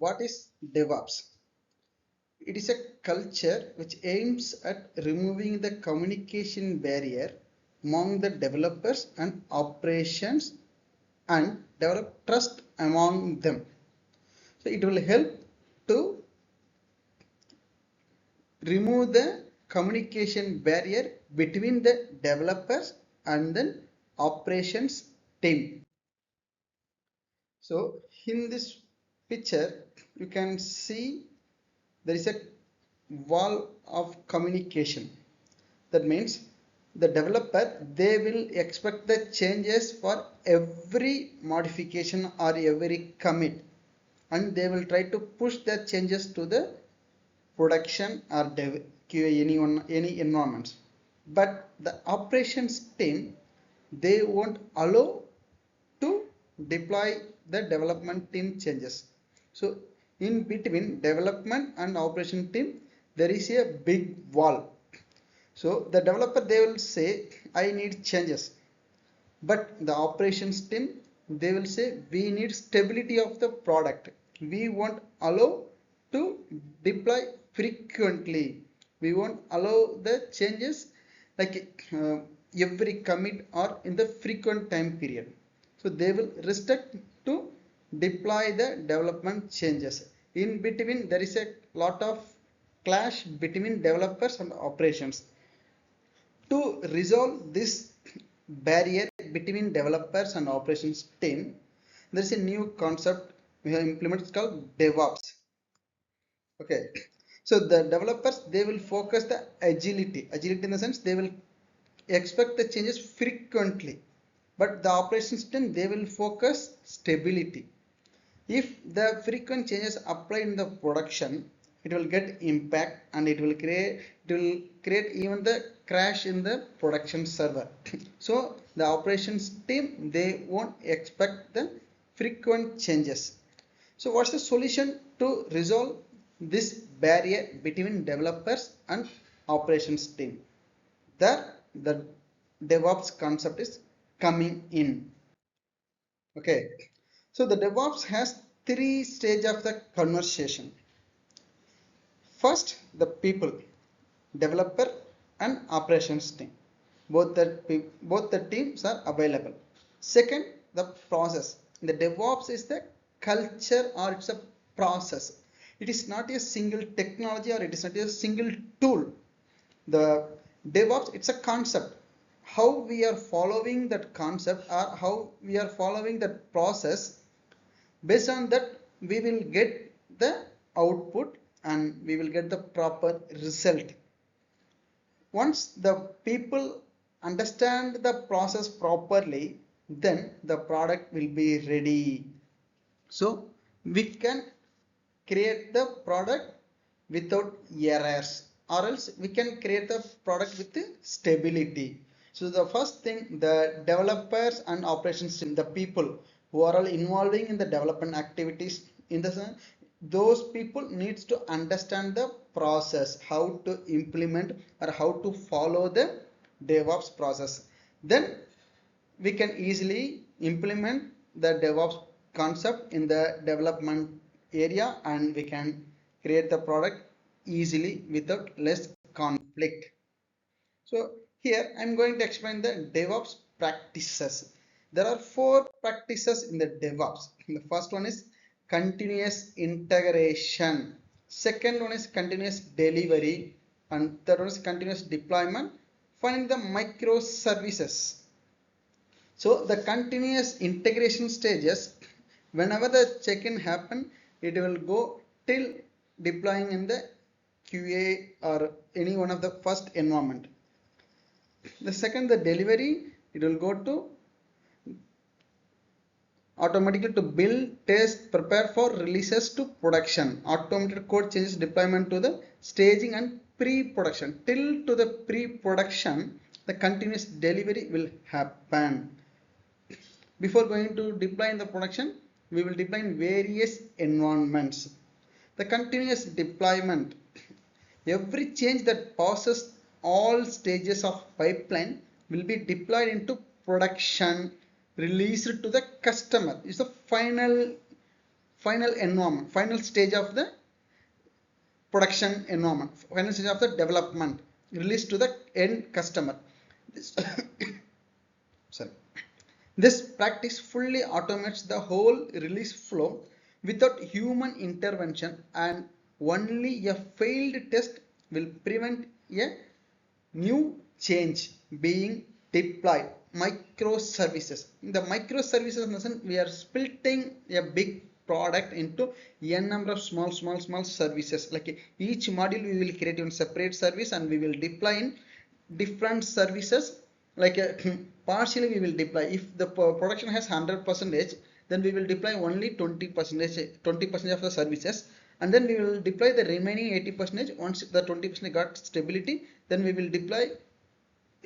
What is DevOps? It is a culture which aims at removing the communication barrier among the developers and operations and develop trust among them. So it will help to remove the communication barrier between the developers and the operations team. So in this picture you can see there is a wall of communication. That means the developer, they will expect the changes for every modification or every commit, and they will try to push the changes to the production or dev QA any environments. But the operations team, they won't allow to deploy the development team changes. So in between development and operation team, there is a big wall. So the developer, they will say I need changes, but the operations team, they will say we need stability of the product. We won't allow to deploy frequently. We won't allow the changes like every commit or in the frequent time period. So they will restrict to deploy the development changes. In between there is a lot of clash between developers and operations. To resolve this barrier between developers and operations team, there is a new concept we have implemented called DevOps. Okay, so the developers, they will focus the agility in the sense they will expect the changes frequently, but the operations team, they will focus stability. If the frequent changes apply in the production, it will get impact and it will create even the crash in the production server. So the operations team, they won't expect the frequent changes. So what's the solution to resolve this barrier between developers and operations team? There the DevOps concept is coming in. Okay, so the DevOps has three stages of the conversation. First, the people, developer and operations team. Both the teams are available. Second, the process. The DevOps is the culture or it's a process. It is not a single technology or it is not a single tool. The DevOps, it's a concept. How we are following that concept or how we are following that process, based on that we will get the output and we will get the proper result. Once the people understand the process properly, then the product will be ready. So we can create the product without errors, or else we can create the product with stability. So the first thing, the developers and operations team, the people who are all involving in the development activities, in the those people needs to understand the process, how to implement or how to follow the DevOps process. Then we can easily implement the DevOps concept in the development area and we can create the product easily without less conflict. So here I'm going to explain the DevOps practices. There are four practices in the DevOps. The first one is continuous integration. Second one is continuous delivery. And third one is continuous deployment. Finally, the microservices. So the continuous integration stages, whenever the check-in happen, it will go till deploying in the QA or any one of the first environment. The second, the delivery, it will go to automatically to build, test, prepare for releases to production. Automated code changes deployment to the staging and pre-production. Till to the pre-production, the continuous delivery will happen. Before going to deploy in the production, we will deploy in various environments. The continuous deployment, every change that passes all stages of pipeline will be deployed into production, released to the customer. Is the final environment, final stage of the production environment, final stage of the development, release to the end customer. This, sorry. This practice fully automates the whole release flow without human intervention, and only a failed test will prevent a new change being deployed. Microservices. In the microservices in the sense, we are splitting a big product into n number of small services. Like each module we will create in separate service and we will deploy in different services. Like partially we will deploy. If the production has 100%, then we will deploy only 20% of the services, and then we will deploy the remaining 80%. Once the 20% got stability, then we will deploy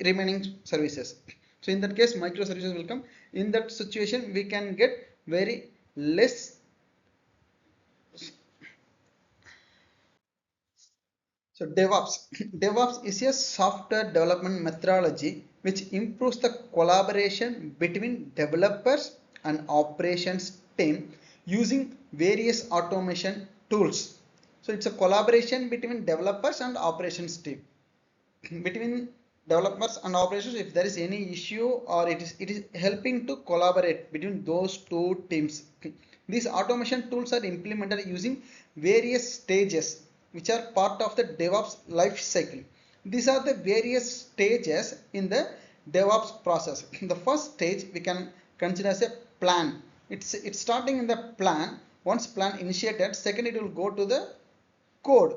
remaining services. So in that case, microservices will come. In that situation, we can get very less. So DevOps. DevOps is a software development methodology which improves the collaboration between developers and operations team using various automation tools. So it's a collaboration between developers and operations team. Between developers and operations, if there is any issue, or it is helping to collaborate between those two teams. These automation tools are implemented using various stages which are part of the DevOps life cycle. These are the various stages in the DevOps process. The first stage we can consider as a plan. It's starting in the plan. Once plan initiated, second it will go to the code.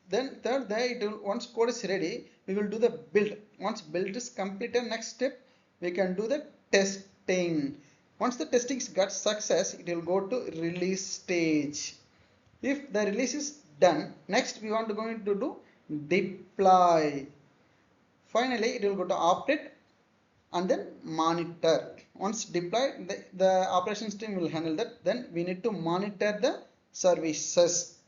Then third, once code is ready, we will do the build. Once build is completed, next step we can do the testing. Once the testing got success, it will go to release stage. If the release is done, next we want to go into do deploy. Finally, it will go to operate and then monitor. Once deployed, the operations team will handle that. Then we need to monitor the services.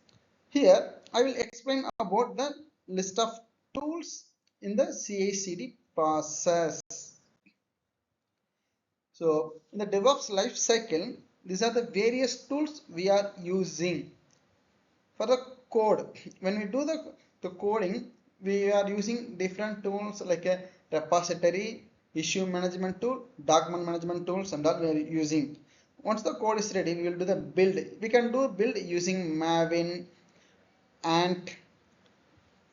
Here I will explain about the list of tools in the CI/CD process. So in the DevOps life cycle, these are the various tools we are using. For the code, when we do the coding, we are using different tools like a repository, issue management tool, document management tools, and all we are using. Once the code is ready, we will do the build. We can do build using Maven and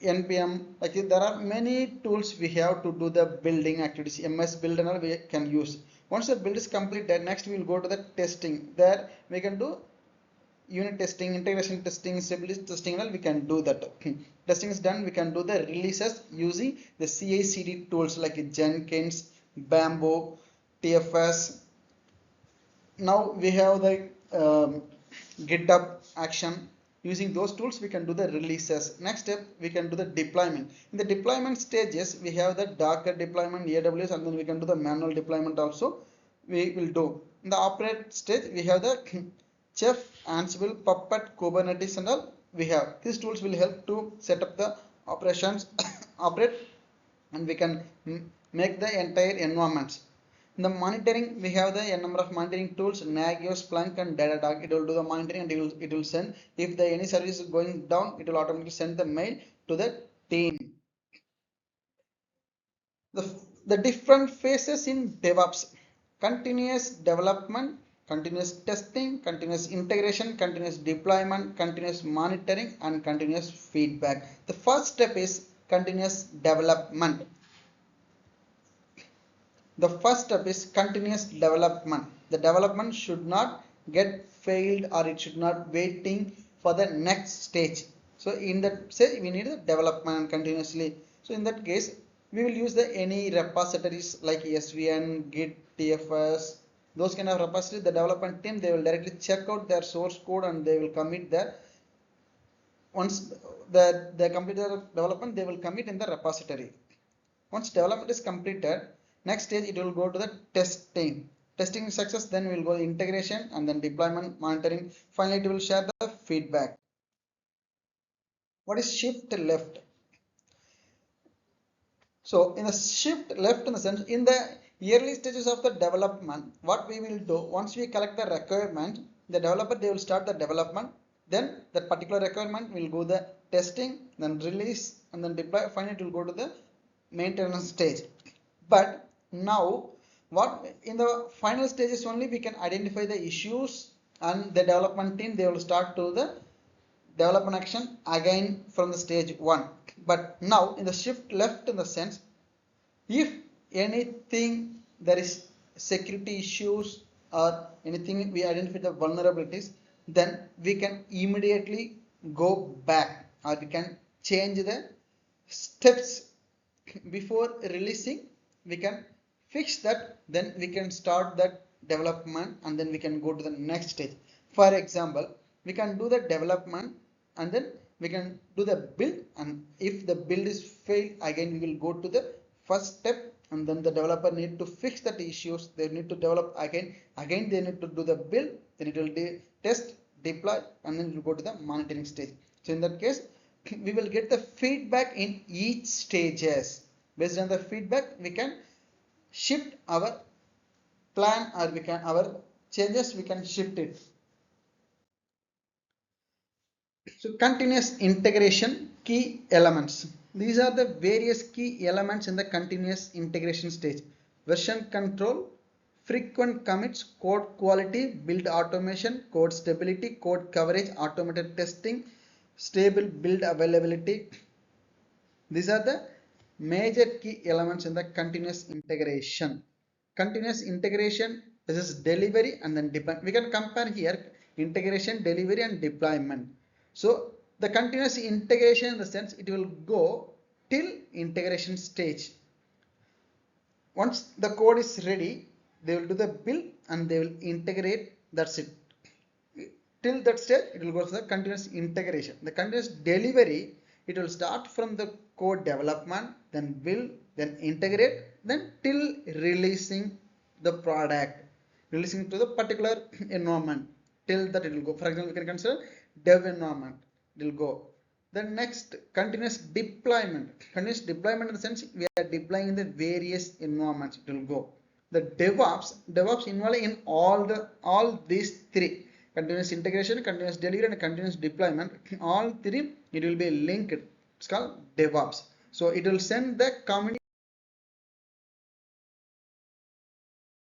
npm. Like there are many tools we have to do the building activities. MS build and all we can use. Once the build is completed, next we will go to the testing. There we can do unit testing, integration testing, stability testing, and all we can do that. Testing is done, we can do the releases using the CI/CD tools like Jenkins, Bamboo, TFS. Now we have the GitHub action. Using those tools we can do the releases. Next step we can do the deployment. In the deployment stages we have the Docker deployment, AWS, and then we can do the manual deployment also we will do. In the operate stage we have the Chef, Ansible, Puppet, Kubernetes, and all we have. These tools will help to set up the operations operate, and we can make the entire environments. In the monitoring, we have the number of monitoring tools: Nagios, Splunk, and Datadog. It will do the monitoring and it will send. If the any service is going down, it will automatically send the mail to the team. The different phases in DevOps: continuous development, continuous testing, continuous integration, continuous deployment, continuous monitoring, and continuous feedback. The first step is continuous development. The first step is continuous development. The development should not get failed, or it should not waiting for the next stage. So in that say we need the development continuously. So in that case we will use the any repositories like SVN, Git, TFS, those kind of repositories. The development team, they will directly check out their source code and they will commit there. Once they complete the development, they will commit in the repository. Once development is completed, next stage it will go to the testing. Testing success, then we will go to integration and then deployment, monitoring. Finally, it will share the feedback. What is shift left? So in the shift left, in the sense, in the early stages of the development, what we will do, once we collect the requirement, the developer, they will start the development, then that particular requirement will go the testing, then release, and then deploy. Finally it will go to the maintenance stage. But now what, in the final stages only we can identify the issues, and the development team, they will start to the development action again from the stage 1. But now in the shift left, in the sense, if anything there is security issues or anything we identify the vulnerabilities, then we can immediately go back, or we can change the steps before releasing. We can fix that, then we can start that development, and then we can go to the next stage. For example, we can do the development, and then we can do the build, and if the build is failed, again we will go to the first step, and then the developer need to fix that issues. They need to develop again they need to do the build, then it will test, deploy, and then it will go to the monitoring stage. So in that case, we will get the feedback in each stages. Based on the feedback, we can shift our plan, or we can our changes, we can shift it. So continuous integration key elements. These are the various key elements in the continuous integration stage: version control, frequent commits, code quality, build automation, code stability, code coverage, automated testing, stable build availability. These are the major key elements in the continuous integration. Continuous integration, this is delivery and then deployment. We can compare here integration, delivery, and deployment. So the continuous integration, in the sense, it will go till integration stage. Once the code is ready, they will do the build and they will integrate. That's it. Till that stage, it will go to the continuous integration. The continuous delivery, it will start from the code development, then build, then integrate, then till releasing the product, releasing to the particular environment. Till that it will go. For example, we can consider dev environment, it will go. The next, continuous deployment. Continuous deployment, in the sense, we are deploying in the various environments, it will go. The DevOps involved in all these three: continuous integration, continuous delivery, and continuous deployment. All three, it will be linked. It's called DevOps. So it will send the community